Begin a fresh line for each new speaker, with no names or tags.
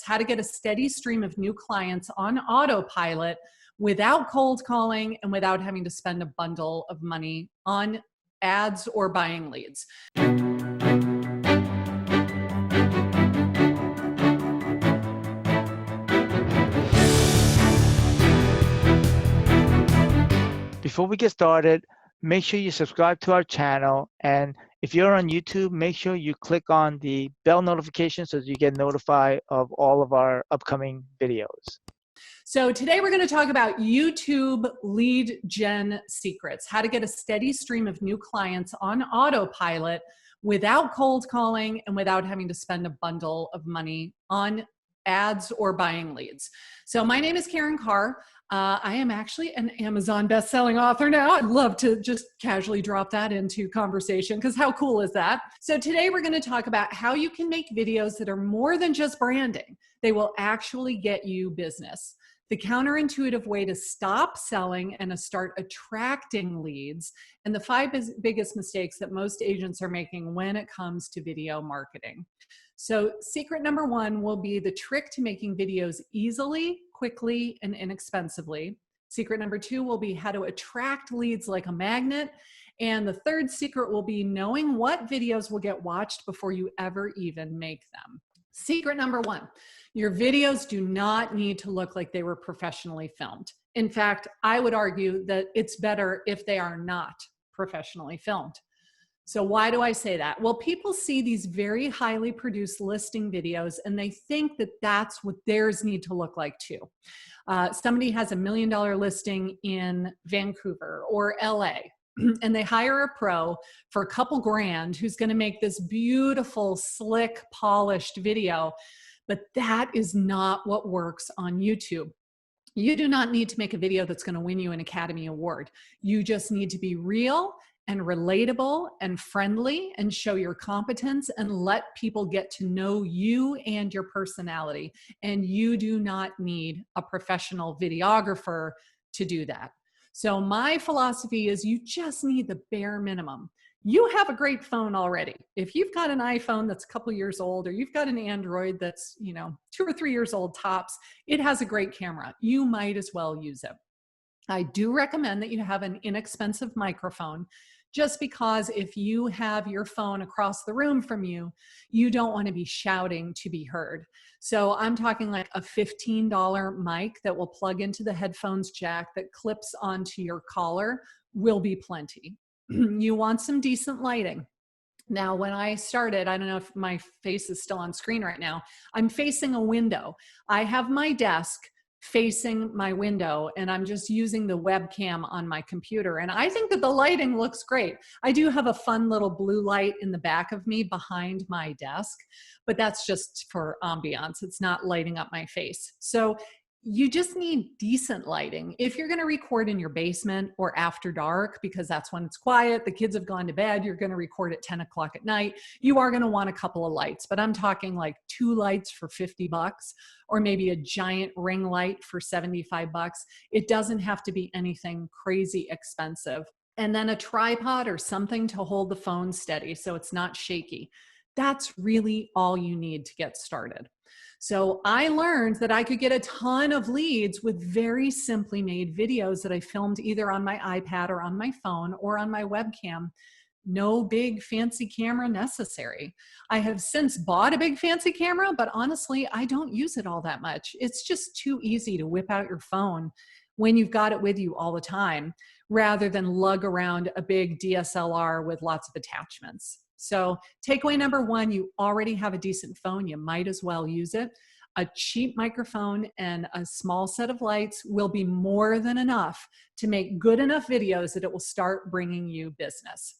How to get a steady stream of new clients on autopilot without cold calling and without having to spend a bundle of money on ads or buying leads.
Before we get started, make sure you subscribe to our channel, and if you're on YouTube, make sure you click on the bell notification so that you get notified of all of our upcoming videos.
So today we're going to talk about YouTube lead gen secrets, how to get a steady stream of new clients on autopilot without cold calling and without having to spend a bundle of money on ads or buying leads. So my name is Karin Carr. I am actually an Amazon best-selling author now. I'd love to just casually drop that into conversation because how cool is that? So today we're going to talk about how you can make videos that are more than just branding. They will actually get you business. The counterintuitive way to stop selling and to start attracting leads, and the 5 biggest mistakes that most agents are making when it comes to video marketing. So secret number 1 will be the trick to making videos easily, quickly, and inexpensively. Secret number 2 will be how to attract leads like a magnet. And the third secret will be knowing what videos will get watched before you ever even make them. Secret number 1, your videos do not need to look like they were professionally filmed. In fact, I would argue that it's better if they are not professionally filmed. So why do I say that? Well, people see these very highly produced listing videos and they think that that's what theirs need to look like too. Somebody has $1 million listing in Vancouver or LA, and they hire a pro for a couple grand who's going to make this beautiful, slick, polished video. But that is not what works on YouTube. You do not need to make a video that's going to win you an Academy Award. You just need to be real and relatable and friendly and show your competence and let people get to know you and your personality. And you do not need a professional videographer to do that. So my philosophy is you just need the bare minimum. You have a great phone already. If you've got an iPhone that's a couple years old, or you've got an Android that's, 2 or 3 years old tops, it has a great camera. You might as well use it. I do recommend that you have an inexpensive microphone, just because if you have your phone across the room from you, you don't want to be shouting to be heard. So I'm talking like a $15 mic that will plug into the headphones jack that clips onto your collar will be plenty. You want some decent lighting. Now, when I started, I don't know if my face is still on screen right now, I'm facing a window. I have my desk facing my window and I'm just using the webcam on my computer. And I think that the lighting looks great. I do have a fun little blue light in the back of me behind my desk, but that's just for ambiance. It's not lighting up my face. So you just need decent lighting. If you're going to record in your basement or after dark, because that's when it's quiet, the kids have gone to bed, you're going to record at 10 o'clock at night, you are going to want a couple of lights, but I'm talking like 2 lights for $50 or maybe a giant ring light for $75. It doesn't have to be anything crazy expensive. And then a tripod or something to hold the phone steady so it's not shaky. That's really all you need to get started. So I learned that I could get a ton of leads with very simply made videos that I filmed either on my iPad or on my phone or on my webcam. No big fancy camera necessary. I have since bought a big fancy camera, but honestly, I don't use it all that much. It's just too easy to whip out your phone when you've got it with you all the time, rather than lug around a big DSLR with lots of attachments. So takeaway number 1, you already have a decent phone. You might as well use it. A cheap microphone and a small set of lights will be more than enough to make good enough videos that it will start bringing you business.